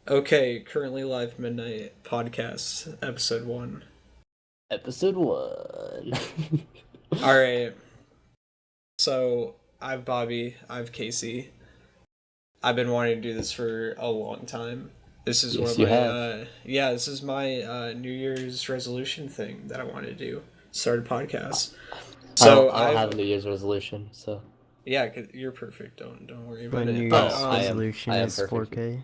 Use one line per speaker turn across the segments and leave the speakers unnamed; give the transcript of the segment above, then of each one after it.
Okay, currently live midnight podcast episode 1.
Episode 1.
All right. So, I've Bobby, I've Casey. I've been wanting to do this for a long time. This is one of
Yes, you
my
have.
this is my New Year's resolution thing that I want to do. Start a podcast.
I don't
So,
I don't have a
I've
New Year's resolution, so.
yeah, 'cause you're perfect. Don't worry
My
about
New
it. But
Year's
I am
resolution
I am
is
perfect.
4K.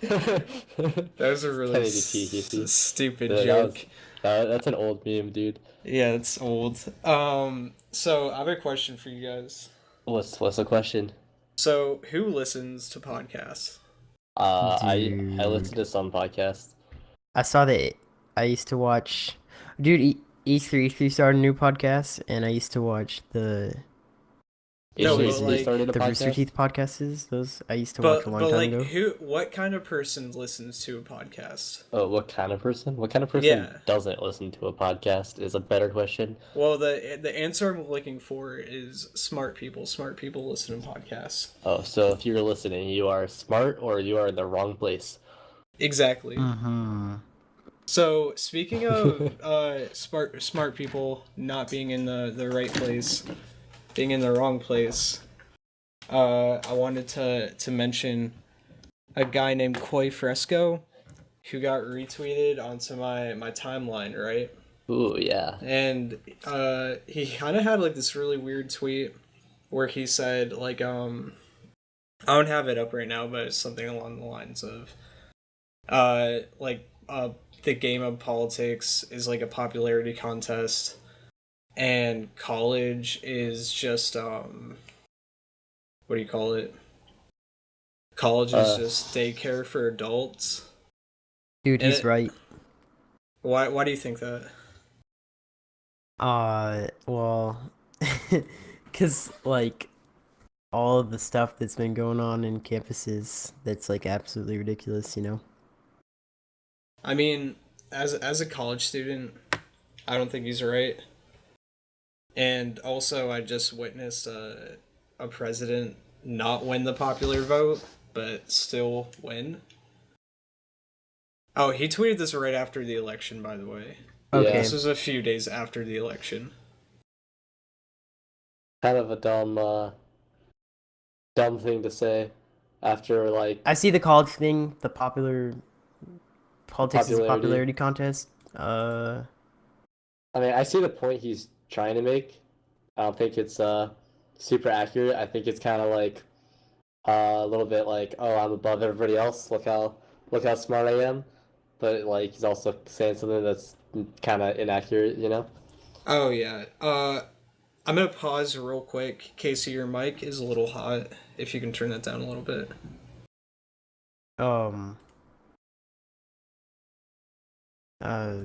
that was a really
1080p, Casey.
stupid
That
joke.
was that's an old meme, dude.
Yeah, it's old. So I have a question for you guys.
What's the question?
So, who listens to podcasts?
I listen
Dude.
to some podcasts.
I saw that I used to watch. Dude, E3 started a new podcast, and I used to watch the
No, but
HTC
like,
started a
the Rooster
podcast.
Teeth podcasts. Those I used to watch a long time ago.
what kind of person listens to a podcast?
Oh, what kind of person? What kind of person
Yeah.
doesn't listen to a podcast is a better question.
Well, the answer I'm looking for is smart people. Smart people listen to podcasts.
Oh, so if you're listening, you are smart or you are in the wrong place.
Exactly.
Mm-hmm.
So, speaking of smart people not being in the right place, being in the wrong place, I wanted to mention a guy named Koi Fresco who got retweeted onto my timeline, right?
Ooh, yeah.
And he kind of had like this really weird tweet where he said like I don't have it up right now, but it's something along the lines of the game of politics is like a popularity contest, and college is just what do you call it? College is just daycare for adults.
Dude,
And
he's right.
Why do you think that?
Well, cause like all of the stuff that's been going on in campuses, that's like absolutely ridiculous, you know?
I mean, as a college student, I don't think he's right. And also, I just witnessed a president not win the popular vote, but still win. Oh, he tweeted this right after the election, by the way.
Okay.
This was a few days after the election.
Kind of a dumb thing to say after like
I see the college thing, the popular politics is a popularity contest.
I mean, I see the point he's trying to make. I don't think it's super accurate. I think it's kind of like a little bit like, oh, I'm above everybody else. Look how smart I am. But like he's also saying something that's kind of inaccurate, you know?
Oh yeah. I'm gonna pause real quick. Casey, your mic is a little hot. If you can turn that down a little bit.
Um. Uh,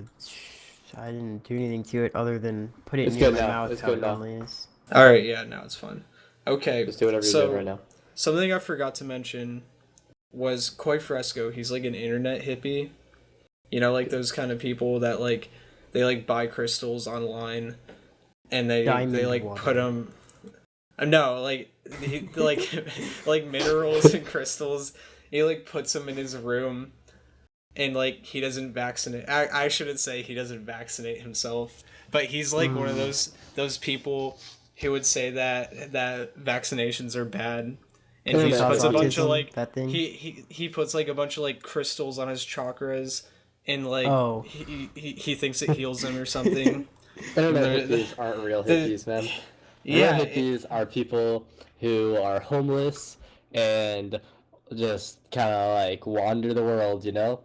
I didn't do anything to it other than put it
It's
near
good
my
now.
mouth.
It's
How
good
it
now.
normally is.
All right. Yeah. Now it's fine. Okay.
Just do whatever you're
So
doing right now.
something I forgot to mention was Koi Fresco. He's like an internet hippie. You know, like those kind of people that like they like buy crystals online and they
Diamond
like
water.
put them. No, like like like minerals and crystals. He like puts them in his room, and like he doesn't vaccinate. I shouldn't say he doesn't vaccinate himself, but he's like one of those people who would say that vaccinations are bad. And he
Based
just
off
puts a bunch of
autism,
like
that thing?
he puts like a bunch of like crystals on his chakras, and like
Oh.
he thinks it heals him or something.
Internet
The-
hippies aren't real
the-
hippies, man.
Yeah,
Internet hippies are people who are homeless and just kind of like wander the world, you know?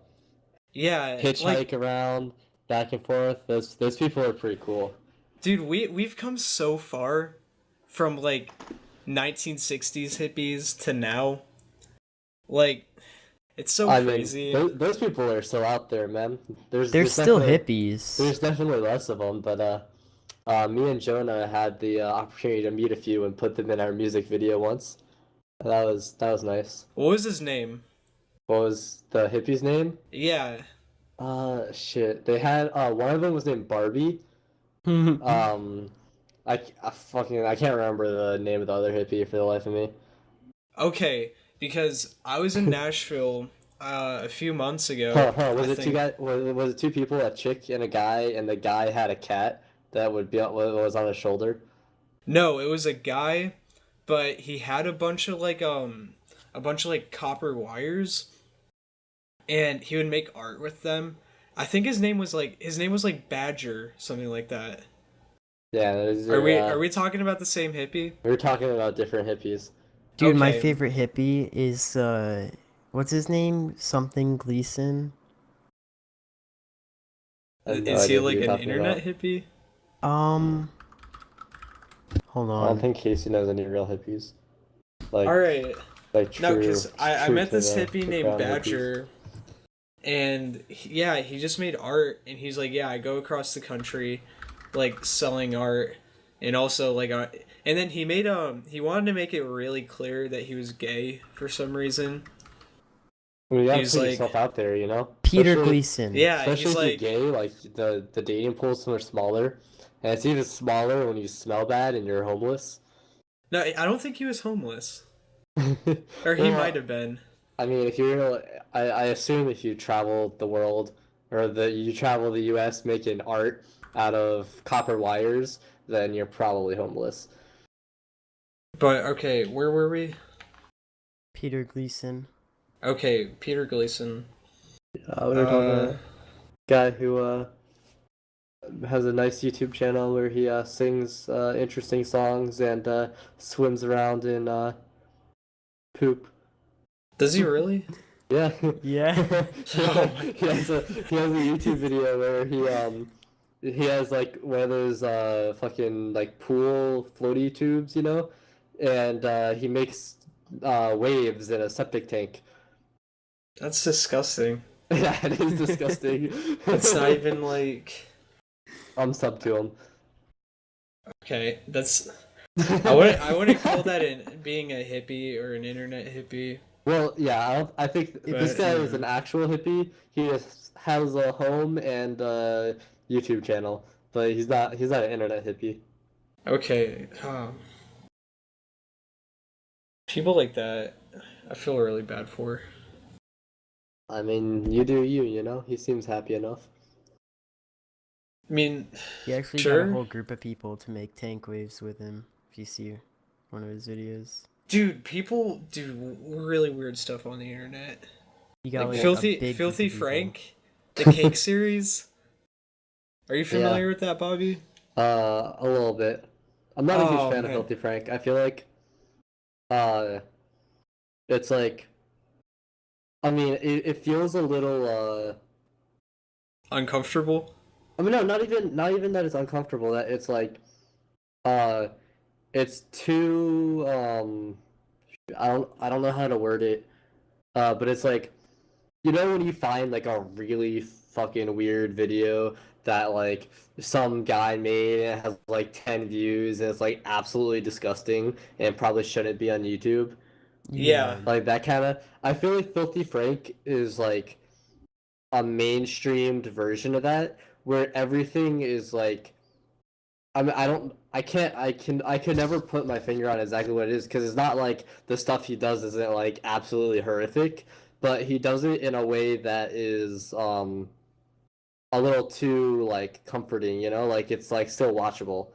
yeah,
Hitchhike
like
around, back and forth. Those people are pretty cool.
dude, we've come so far from like 1960s hippies to now. Like it's so
I
crazy.
mean, those people are still out there, man.
There's still
definitely-
hippies.
There's definitely less of them, but me and Jonah had the opportunity to meet a few and put them in our music video once. That was nice.
What was his name?
What was the hippie's name?
Yeah.
Shit. They had one of them was named Barbie. I can't remember the name of the other hippie for the life of me.
Okay, because I was in Nashville a few months ago.
Was
I
it two
think.
guys? Was it two people, a chick and a guy, and the guy had a cat that was on his shoulder?
No, it was a guy, but he had a bunch of like copper wires, and he would make art with them. I think his name was like Badger, something like that.
Yeah,
Are we talking about the same hippie?
we were talking about different hippies.
Dude, my
Okay.
favorite hippie is what's his name? Something Gleason.
I have no
Is he
idea who
like
you're
an
talking
internet
about.
hippie?
Um, hold
I don't
on.
think Casey knows any real hippies. Like
All right.
like
No,
true
because I
true
met
to
this
the
hippie named
ground hippies.
Badger, and yeah, he just made art, and he's like, yeah, I go across the country, like selling art, and also like, and then he wanted to make it really clear that he was gay for some reason.
I mean, you gotta
He's
put
like,
yourself out there, you know?
Peter
Especially
Gleason.
yeah,
especially
he's
if you're
like,
gay, like the dating pool's so much smaller. And it's even smaller when you smell bad and you're homeless.
no, I don't think he was homeless, or he might
Well,
have been.
I mean, if you're, I assume if you travel the world or you travel the U.S. making art out of copper wires, then you're probably homeless.
But okay, where were we?
Peter Gleason.
Okay, Peter Gleason.
We were talking
Uh,
about a guy who has a nice YouTube channel where he sings interesting songs and swims around in poop.
does he really?
Yeah.
Yeah.
He has a YouTube video where he has like one of those fucking like pool floaty tubes, you know, and he makes waves in a septic tank.
That's disgusting.
Yeah, it is disgusting.
It's not even like.
I'm sub to him.
Okay, that's. I wouldn't call that being a hippie or an internet hippie.
Well, yeah, I think if this
But,
guy
you
is
know.
an actual hippie, he just has a home and a YouTube channel, but he's not an internet hippie.
Okay, people like that, I feel really bad for.
I mean, you do you, you know? He seems happy enough.
I mean,
He actually got
sure,
a whole group of people to make tank waves with him. If you see one of his videos,
dude, people do really weird stuff on the internet.
he got
Like
like a
filthy,
big
filthy
group of people.
Frank, the cake series. Are you familiar with that, Bobby?
A little bit. I'm not a huge
Oh
fan of
man,
Filthy Frank. I feel like uh it's like I mean it feels a little
uncomfortable.
I mean no, not even that it's uncomfortable, that it's like uh it's too I don't know how to word it. But it's like, you know when you find like a really fucking weird video that like some guy made and it has like 10 views and it's like absolutely disgusting and probably shouldn't be on YouTube?
Yeah.
Like that kind of. I feel like Filthy Frank is like a mainstreamed version of that where everything is like. I mean, I can never put my finger on exactly what it is because it's not like the stuff he does isn't like absolutely horrific, but he does it in a way that is a little too like comforting, you know, like it's like still watchable.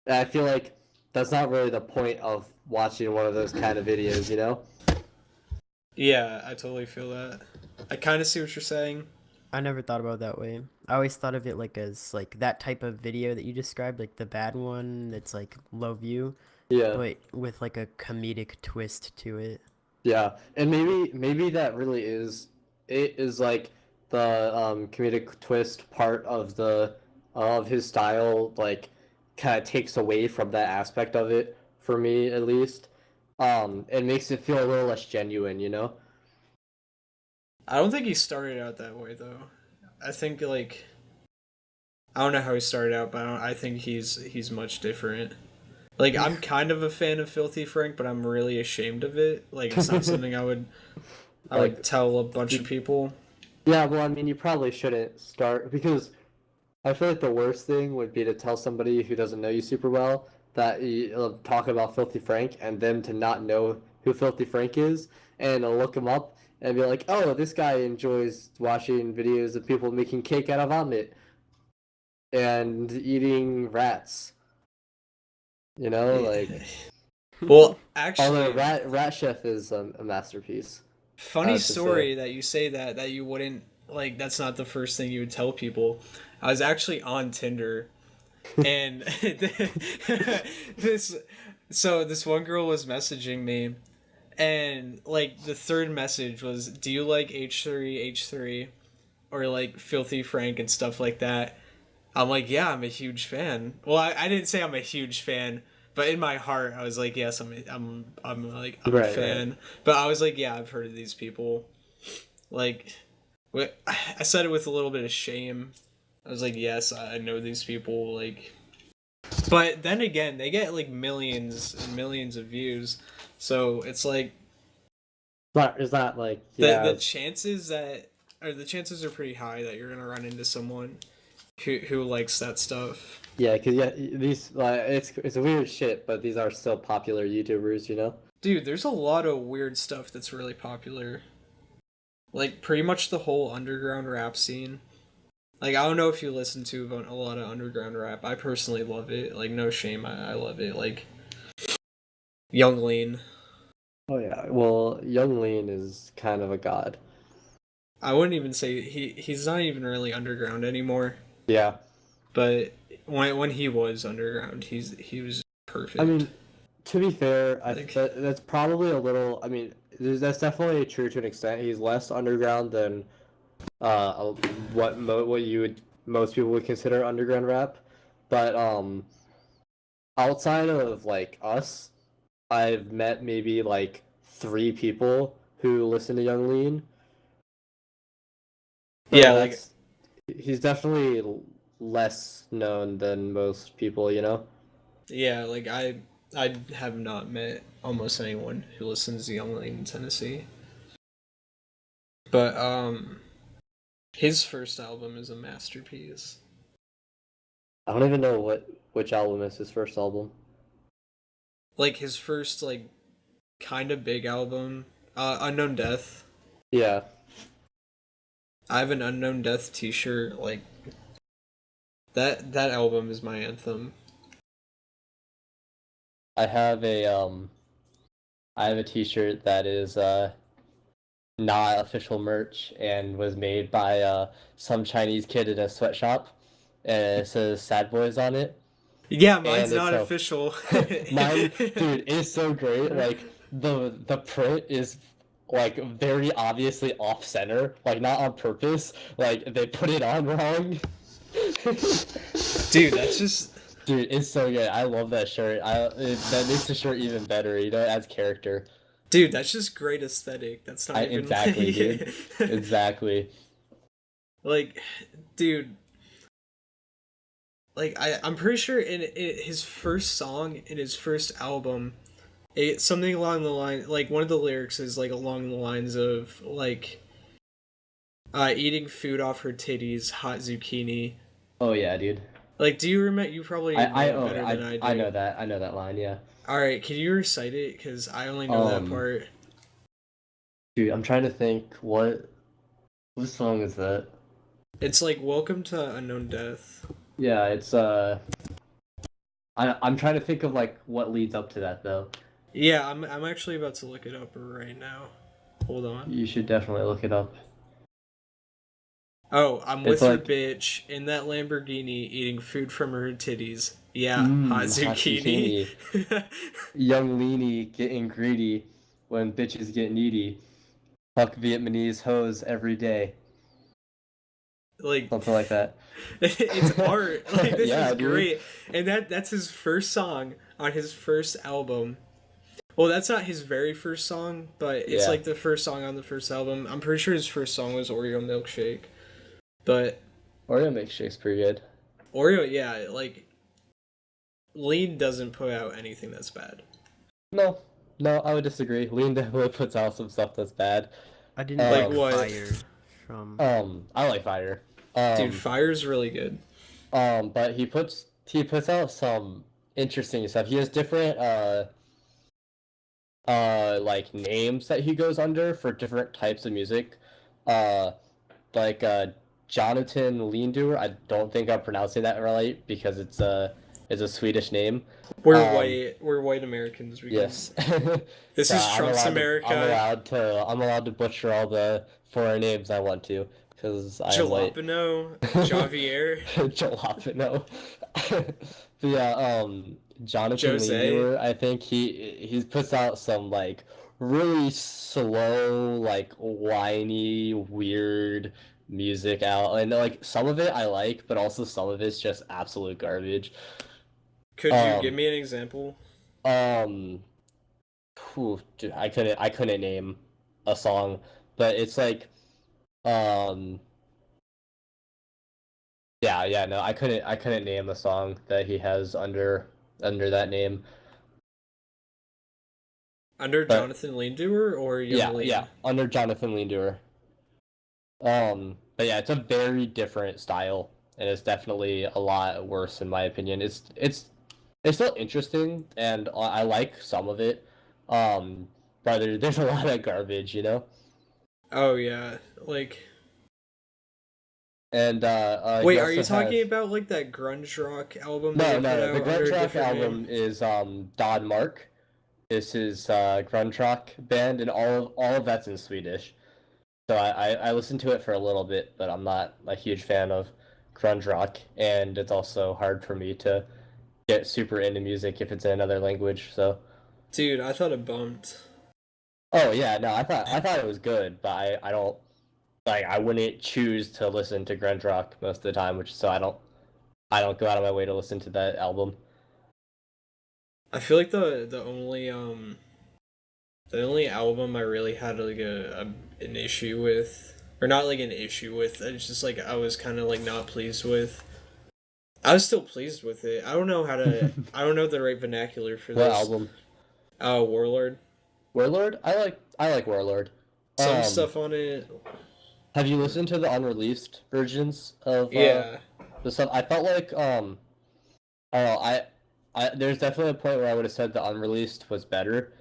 And I feel like that's not really the point of watching one of those kind of videos, you know?
Yeah, I totally feel that. I kind of see what you're saying.
I never thought about it that way. I always thought of it like as like that type of video that you described, like the bad one that's like low view,
Yeah.
but with like a comedic twist to it.
Yeah, and maybe that really is it is like the comedic twist part of the of his style, like kind of takes away from that aspect of it for me at least. It makes it feel a little less genuine, you know?
I don't think he started out that way though. I think like I don't know how he started out, but I think he's much different. Like I'm kind of a fan of Filthy Frank, but I'm really ashamed of it. Like it's not something I would
Like,
tell a bunch of people.
yeah, well, I mean, you probably shouldn't start because I feel like the worst thing would be to tell somebody who doesn't know you super well that you talk about Filthy Frank and them to not know who Filthy Frank is, and I'll look him up and be like, oh, this guy enjoys watching videos of people making cake out of vomit and eating rats. You know, like,
Well,
although
actually,
Rat Chef is a masterpiece.
funny
have to
story that you say that you wouldn't like. That's not the first thing you would tell people. I was actually on Tinder, and this this one girl was messaging me, and like the third message was, "Do you like H3H3 or like Filthy Frank and stuff like that?" I'm like, "Yeah, I'm a huge fan." Well, I didn't say I'm a huge fan, but in my heart, I was like, "Yes, I'm a
Right,
fan." But I was like, "Yeah, I've heard of these people." Like, I said it with a little bit of shame. I was like, "Yes, I know these people." Like, but then again, they get like millions and millions of views, so it's like
It's not like, yeah.
the chances the chances are pretty high that you're gonna run into someone who likes that stuff.
Yeah, because these it's a weird shit, but these are still popular YouTubers, you know.
Dude, there's a lot of weird stuff that's really popular. Like pretty much the whole underground rap scene. Like I don't know if you listen to a lot of underground rap. I personally love it. Like no shame, I love it. Like Young Lean.
Oh yeah, well, Young Lean is kind of a god.
I wouldn't even say he's not even really underground anymore.
Yeah,
But when he was underground, he was perfect.
I mean, to be fair, I
Like-
think that's probably a little. I mean, that's definitely true to an extent. He's less underground than what you would most people would consider underground rap, but outside of like us, I've met maybe like 3 people who listen to Young Lean. So
Yeah, like
he's definitely less known than most people, you know?
yeah, like I have not met almost anyone who listens to Young Lean in Tennessee. But his first album is a masterpiece.
I don't even know which album is his first album.
Like his first like kind of big album, Unknown Death.
Yeah.
I have an Unknown Death t-shirt. Like that album is my anthem.
I have a t-shirt that is not official merch and was made by some Chinese kid in a sweatshop, and it says Sad Boys on it.
Yeah, mine's
And it's
not
so-
official.
Mine, dude, it's so great. Like the print is like very obviously off center, like not on purpose. Like they put it on wrong.
Dude, that's just
Dude, it's so good. I love that shirt. That makes the shirt even better. You know, it adds character.
Dude, that's just great aesthetic. That's not even
Exactly, dude. Exactly.
Like, dude. Like I'm pretty sure in his first song in his first album, something along the line, like one of the lyrics is like along the lines of like, eating food off her titties, hot zucchini.
Oh yeah, dude.
Like, do you remember? You probably know it better than I do.
I know that. I know that line. Yeah.
All right, can you recite it? Because I only know that part.
Dude, I'm trying to think what song is that?
It's like "Welcome to Unknown Death."
Yeah, it's I'm trying to think of like what leads up to that though.
Yeah, I'm actually about to look it up right now. Hold on.
You should definitely look it up.
Oh, I'm with
It's
your
like-
bitch in that Lamborghini eating food from her titties. Yeah,
Mm,
hot
hot
zucchini.
Young Leany getting greedy when bitches get needy. Fuck Vietnamese hoes every day.
Like
Something like that.
it's art. Like this
Yeah,
is
dude.
great. And that's his first song on his first album. Well, that's not his very first song, but it's
Yeah.
like the first song on the first album. I'm pretty sure his first song was Oreo Milkshake. But
Oreo milkshake's pretty good.
Oreo, yeah, like Lean doesn't put out anything that's bad.
No, I would disagree. Lean definitely puts out some stuff that's bad.
I didn't
Like
like
what?
Fire from.
I like Fire.
Dude, Fire's really good.
But he puts out some interesting stuff. He has different like names that he goes under for different types of music. Like Jonathan Lindor. I don't think I'm pronouncing that right because it's a Swedish name.
We're
Um,
white. We're white Americans. We
Yes.
can... This
So
is Trump's America.
I'm allowed to butcher all the foreign names I want to because I am white.
Jalapeno, Javier,
Jalapeno. But yeah, Jonathan
Jose.
Lindor, I think he puts out some like really slow, like whiny, weird music out, and like some of it I like, but also some of it's just absolute garbage.
Could you
Um,
give me an example?
Um, dude, I couldn't name a song, but it's like, um, yeah, no, I couldn't name a song that he has under that name.
Under
But
Jonathan Lindor or Young Lean?
yeah, under Jonathan Lindor. But yeah, it's a very different style, and it's definitely a lot worse in my opinion. It's still interesting, and I like some of it. But there's a lot of garbage, you know.
Oh yeah, like.
And
Wait,
he
are you
also
talking
has...
about like that grunge rock album
No,
they put
no,
out
the
under
grunge
a
rock
different
album
name?
is Don Mark. Is his grunge rock band, and all of that's in Swedish. So I listened to it for a little bit, but I'm not a huge fan of grunge rock, and it's also hard for me to get super into music if it's in another language. So,
Dude, I thought it bumped.
oh yeah, no, I thought it was good, but I don't like I wouldn't choose to listen to grunge rock most of the time, which so I don't go out of my way to listen to that album.
I feel like the only album I really had like an issue with, or not like an issue with, it's just like I was kind of like not pleased with. I was still pleased with it. I don't know how to. I don't know the right vernacular for
What
this.
album?
Warlord.
Warlord? I like Warlord.
Some stuff on it.
Have you listened to the unreleased versions of
Yeah.
the stuff? I felt like I don't know, there's definitely a point where I would have said the unreleased was better.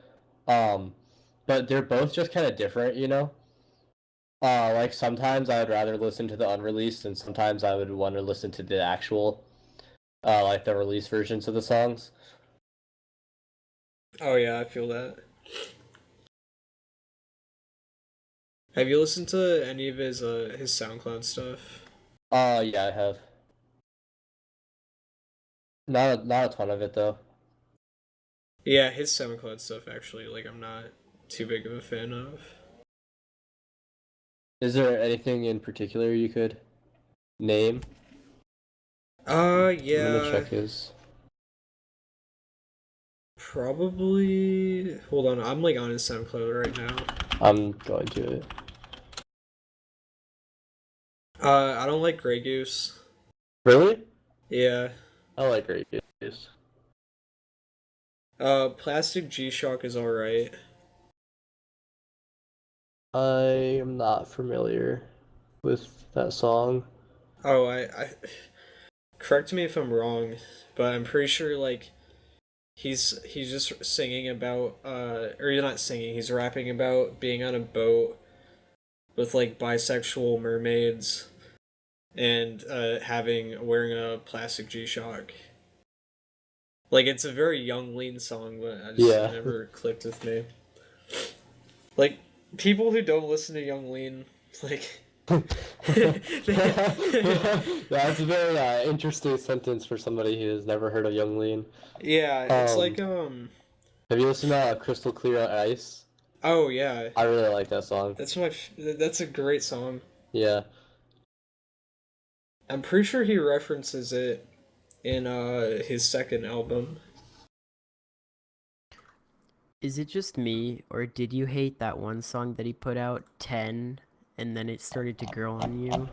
But they're both just kind of different, you know? Like sometimes I would rather listen to the unreleased, and sometimes I would want to listen to the actual, like the release versions of the songs.
Oh yeah, I feel that. Have you listened to any of his SoundCloud stuff?
Yeah, I have. Not a ton of it though.
Yeah, his SoundCloud stuff actually, like I'm not too big of a fan of.
Is there anything in particular you could name?
Yeah.
I'm gonna check his.
Probably. Hold on, I'm like on his SoundCloud right now.
I'm going to it.
I don't like Grey Goose.
Really?
Yeah.
I like Grey Goose.
Plastic G-Shock is alright.
I am not familiar with that song.
Oh, I correct me if I'm wrong, but I'm pretty sure like he's just singing about or he's not singing, he's rapping about being on a boat with like bisexual mermaids and wearing a plastic G-Shock. Like it's a very Young Lean song, but I just never clicked with me. Like people who don't listen to Young Lean, like
That's a very interesting sentence for somebody who has never heard of Young Lean.
Yeah, it's like
Have you listened to Crystal Clear Ice?
Oh yeah.
I really like that song.
That's a great song.
Yeah.
I'm pretty sure he references it in his second album.
Is it just me, or did you hate that one song that he put out, 10, and then it started to grow on you?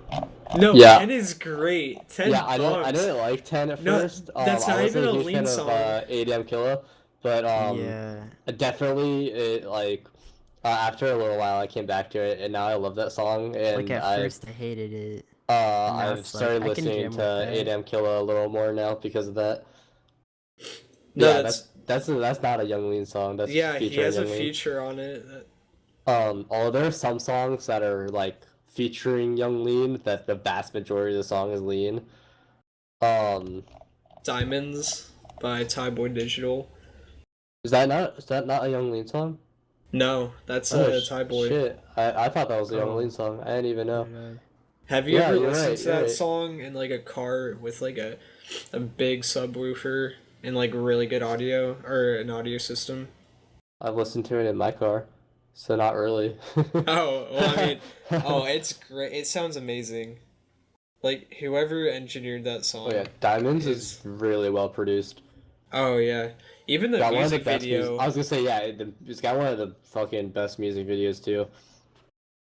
No,
Yeah.
10 is great. 10
Yeah, I
bugs.
didn't like 10 at
No,
first.
that's not
I wasn't
even a
huge
Lean
fan
song.
of ADM Killa, but
Yeah.
definitely it like after a little while I came back to it, and now I love that song. And
Like at first I hated it.
I've
it's like,
started
I can
listening
jam
to
with that.
ADM Killa a little more now because of that.
No,
Yeah, that's not a Young Lean song. That's
Yeah, he
featuring
has a
Young Lean.
feature on it.
There are some songs that are like featuring Young Lean that the vast majority of the song is Lean. Um,
Diamonds by Thai Boy Digital.
is that not a Young Lean song?
No, that's
Oh
Thai Boy.
shit! I thought that was a Young
Oh.
Lean song. I didn't even know.
Have you
Yeah,
ever
you're
listened
right,
to
you're
that
right.
song in like a car with like a big subwoofer and like really good audio or an audio system?
I've listened to it in my car, so not really.
Oh, well, I mean, oh, it's great. It sounds amazing. Like whoever engineered that song.
Oh yeah, Diamonds is really well produced.
Oh yeah, even the
Got one of the
music
best
video.
I was gonna say, yeah, it's got one of the fucking best music videos too.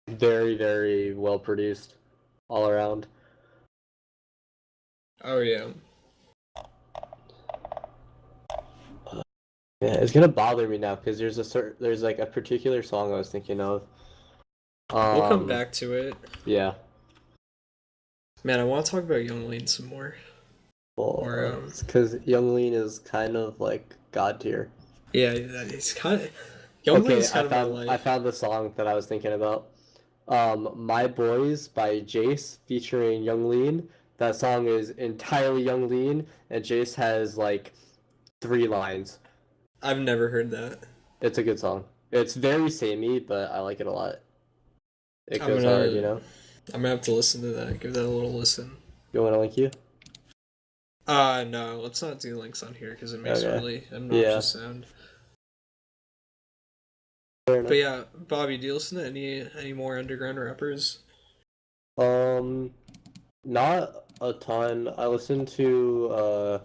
Very, very well produced, all around.
Oh yeah.
Yeah, it's gonna bother me now because there's like a particular song I was thinking of.
We'll come back to it.
Yeah.
Man, I want to talk about Young Lean some more. Or,
Because Young Lean is kind of like God tier.
Yeah, it's kind of. Young Lean's kind of my
I
life.
found the song that I was thinking about. My Boys by Jace featuring Young Lean. That song is entirely Young Lean, and Jace has like 3 lines.
I've never heard that.
It's a good song. It's very samey, but I like it a lot. It
I'm
goes
gonna-
hard, you know?
I'm gonna have to listen to that. Give that a little listen.
You want to link you?
No, let's not do links on here because it makes
Okay.
really obnoxious sound.
Fair enough.
But yeah, Bobby, do you listen to any more underground rappers?
Not a ton. I listened to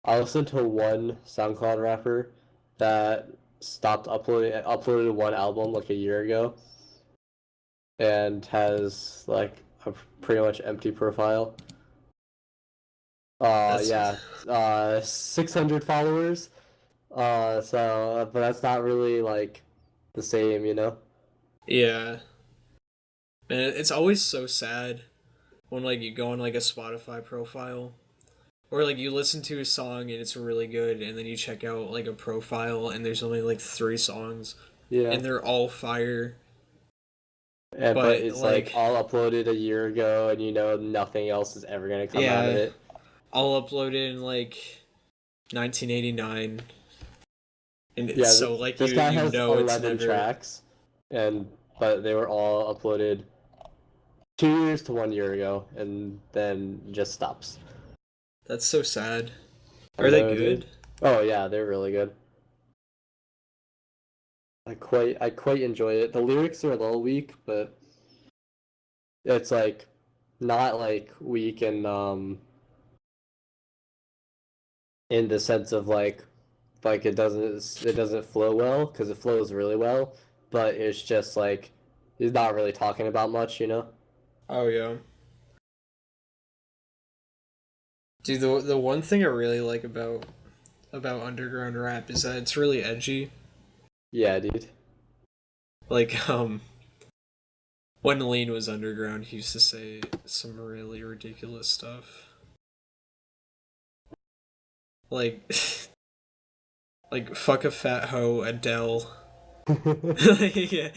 one SoundCloud rapper that stopped uploaded one album like a year ago and has like a pretty much empty profile.
That's-
600 followers. But that's not really like the same, you know?
Yeah. Man, it's always so sad when like you go on like a Spotify profile or like you listen to a song and it's really good and then you check out like a profile and there's only like 3 songs
Yeah.
and they're all fire.
But
but,
it's
like-
like all uploaded a year ago and you know nothing else is ever gonna come out of
Yeah.
it.
All uploaded in like 1989. And
Yeah,
so like
this
you
guy has
know it's
11
never
tracks, but they were all uploaded 2 years to 1 year ago, and then just stops.
That's so sad.
I
Are they
know,
good?
dude. Oh yeah, they're really good. I quite enjoy it. The lyrics are a little weak, but it's like not like weak in the sense of like it doesn't flow well because it flows really well, but it's just like he's not really talking about much, you know?
Oh yeah. Dude, the one thing I really like about underground rap is that it's really edgy.
Yeah, dude.
Like when Lean was underground, he used to say some really ridiculous stuff. Like like fuck a fat hoe, Adele. Yeah.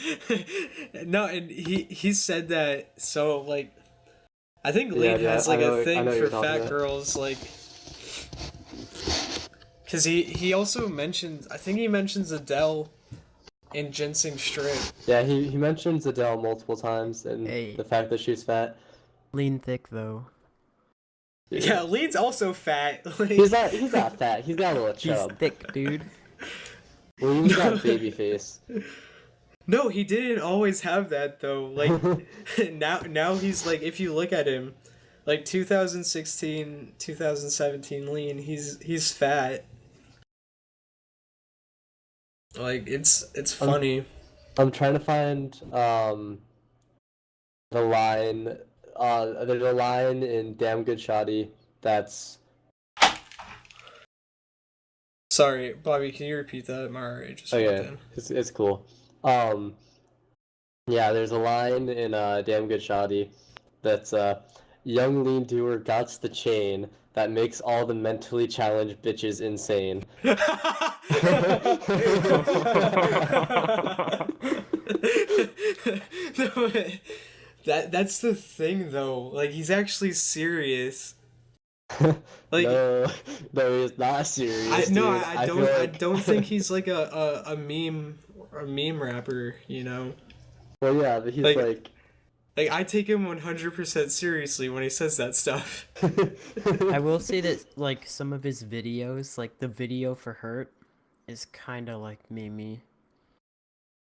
No, and he said that so like I think Lean
Yeah,
has
I
like
know
a
what
thing
you're
for
talking
fat
about.
girls like cuz he also mentioned I think he mentions Adele in Ginseng Strip.
Yeah, he mentions Adele multiple times and
Hey.
the fact that she's fat.
Lean thick though.
Yeah, Lean's also fat. Like,
He's not fat. He's got a little
He's
chub.
thick, dude.
Well, he's got baby face.
No, he didn't always have that though. Like now he's like if you look at him like 2016, 2017 Lean, he's fat. Like it's funny.
I'm trying to find the line. There's a line in Damn Good Shoddy that's
Sorry, Bobby, can you repeat that? Mara just walked
okay.
in.
It's cool. Yeah, there's a line in Damn Good Shoddy that's Young lean doer gots the chain that makes all the mentally challenged bitches insane.
That's the thing though. Like he's actually serious. Like
no, he's not serious.
I no,
dude.
I
feel
don't I
like-
don't think he's like a meme rapper, you know.
Well, yeah, but he's
like- Like I take him 100% seriously when he says that stuff.
I will say that like some of his videos, like the video for Hurt, is kind of like memey.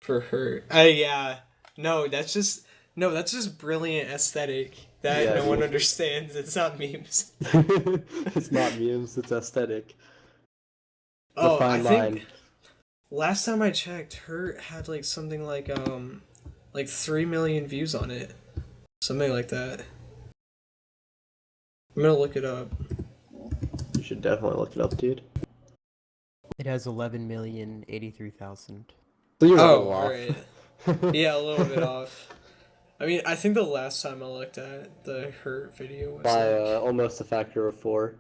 For her. Yeah. That's just brilliant aesthetic that
Yeah,
no one
dude.
understands. It's not memes.
It's not memes, it's aesthetic. The
Oh, I
fine
think
line.
last time I checked, her had like something like 3 million views on it. Something like that. I'm gonna look it up.
You should definitely look it up, dude.
It has 11,083,000.
So you're
Oh,
off.
alright. Yeah, a little bit off. I mean, I think the last time I looked at the Hurt video was
By
like,
almost a factor of 4.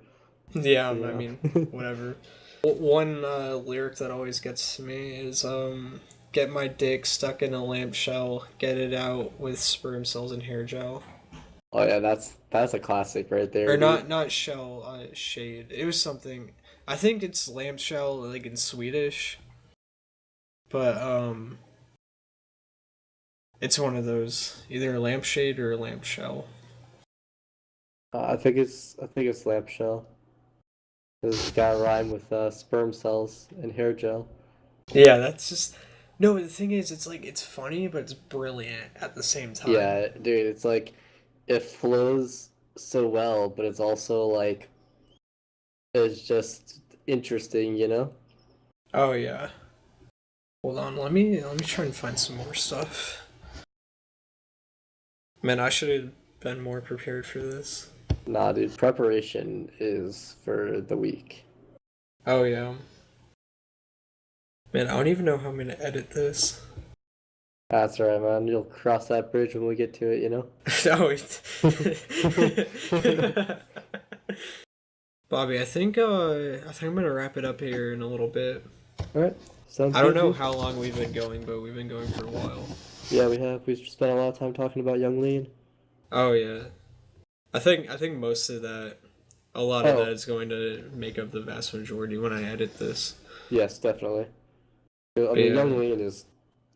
yeah, I
Yeah.
mean, whatever. One lyric that always gets to me is get my dick stuck in a lamp shell, get it out with sperm cells and hair gel.
Oh yeah, that's a classic right there.
Or
dude.
not shell, shade. It was something. I think it's lamp shell, like in Swedish. But it's one of those, either a lampshade or a lamp shell.
I think it's lamp shell. It's got a rhyme with sperm cells and hair gel.
Yeah, that's just no. The thing is, it's like it's funny, but it's brilliant at the same time.
Yeah, dude, it's like it flows so well, but it's also like it's just interesting, you know?
Oh yeah. Hold on, let me try and find some more stuff. Man, I should have been more prepared for this.
Nah, dude, preparation is for the week.
Oh yeah. Man, I don't even know how I'm gonna edit this.
That's right, man. You'll cross that bridge when we get to it, you know?
Oh, Bobby, I think I'm gonna wrap it up here in a little bit.
Alright. Sounds
I don't
good,
know
dude.
how long we've been going, but we've been going for a while.
Yeah, we have. We've spent a lot of time talking about Young Lean.
Oh yeah. I think most of that, a lot of
Oh.
that is going to make up the vast majority when I edit this.
Yes, definitely. I mean,
Yeah.
Young Lean is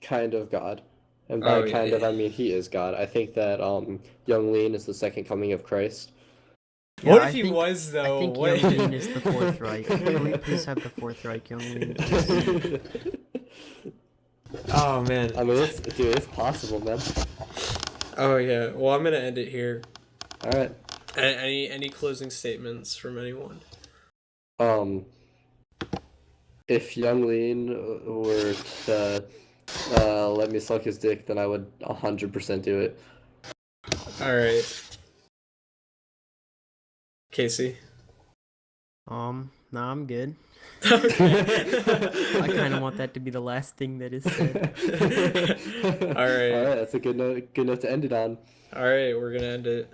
kind of God. And by
Oh, yeah,
kind of,
yeah.
I mean he is God. I think that Young Lean is the second coming of Christ.
Yeah,
What
I
if he
think-
was though?
I think
What-
Young Lean is the Fourth Reich. Can we please have the Fourth Reich, Young Lean? please?
Oh man.
I mean, it's possible, man.
Oh yeah. Well, I'm gonna end it here.
All right.
Any closing statements from anyone?
If Young Lean were to let me suck his dick, then I would 100% do it.
All right. Casey.
Nah, I'm good. I
I
kind of want that to be the last thing that is said.
All right.
All right. That's a good note. Good note to end it on.
All right. We're gonna end it.